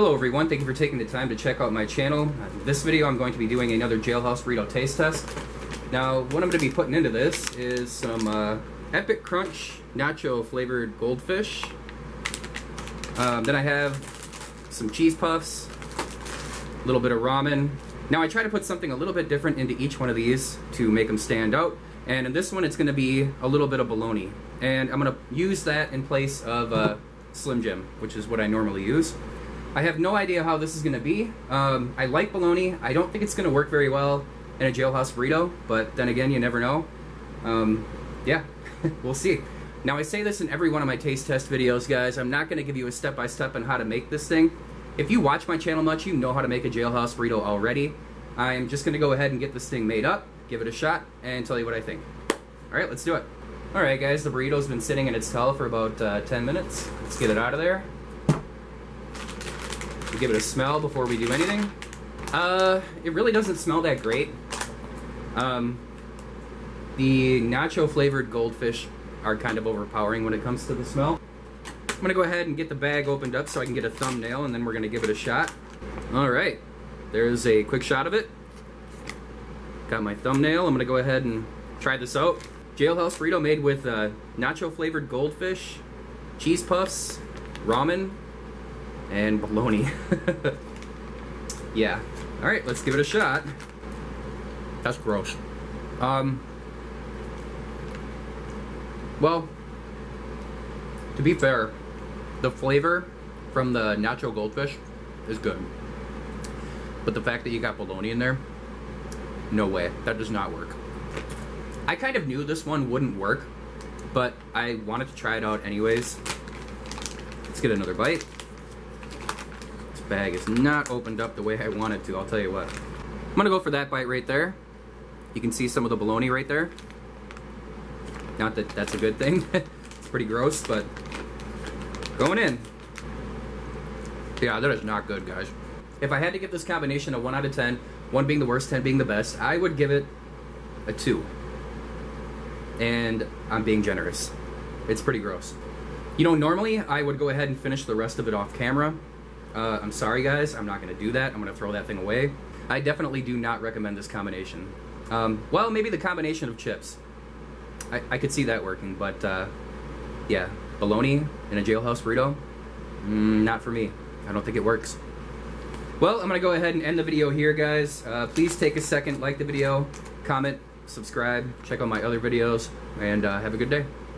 Hello everyone, thank you for taking the time to check out my channel. In this video I'm going to be doing another Jail House Burrito taste test. Now what I'm going to be putting into this is some Epic Crunch nacho flavored goldfish. Then I have some cheese puffs, a little bit of ramen. Now I try to put something a little bit different into each one of these to make them stand out. And in this one it's going to be a little bit of bologna. And I'm going to use that in place of Slim Jim, which is what I normally use. I have no idea how this is going to be. I like bologna. I don't think it's going to work very well in a jailhouse burrito, but then again, you never know. Yeah, we'll see. Now I say this in every one of my taste test videos, guys. I'm not going to give you a step-by-step on how to make this thing. If you watch my channel much, you know how to make a jailhouse burrito already. I'm just going to go ahead and get this thing made up, give it a shot, and tell you what I think. Alright, let's do it. Alright guys, the burrito's been sitting in its towel for about 10 minutes. Let's get it out of there. We'll give it a smell before we do anything. It really doesn't smell that great. The nacho flavored goldfish are kind of overpowering when it comes to the smell. I'm gonna go ahead and get the bag opened up so I can get a thumbnail, and then we're gonna give it a shot. Alright, there's a quick shot of it. Got my thumbnail. I'm gonna go ahead and try this out. Jailhouse burrito made with nacho flavored goldfish, cheese puffs, ramen, and bologna. Yeah. Alright, let's give it a shot. That's gross. Well, to be fair, the flavor from the nacho goldfish is good. But the fact that you got bologna in there, no way. That does not work. I kind of knew this one wouldn't work, but I wanted to try it out anyways. Let's get another bite. This bag is not opened up the way I want it to, I'll tell you what. I'm gonna go for that bite right there. You can see some of the bologna right there. Not that that's a good thing. It's pretty gross, but going in. Yeah, that is not good, guys. If I had to give this combination a 1 out of 10, 1 being the worst, 10 being the best, I would give it a 2. And I'm being generous. It's pretty gross. You know, normally I would go ahead and finish the rest of it off camera. I'm sorry guys, I'm not gonna do that. I'm gonna throw that thing away. I definitely do not recommend this combination. Well, maybe the combination of chips. I could see that working, but yeah, bologna in a jailhouse burrito, not for me. I don't think it works. Well, I'm gonna go ahead and end the video here, guys. Please take a second, like the video, comment, subscribe, check out my other videos, and have a good day.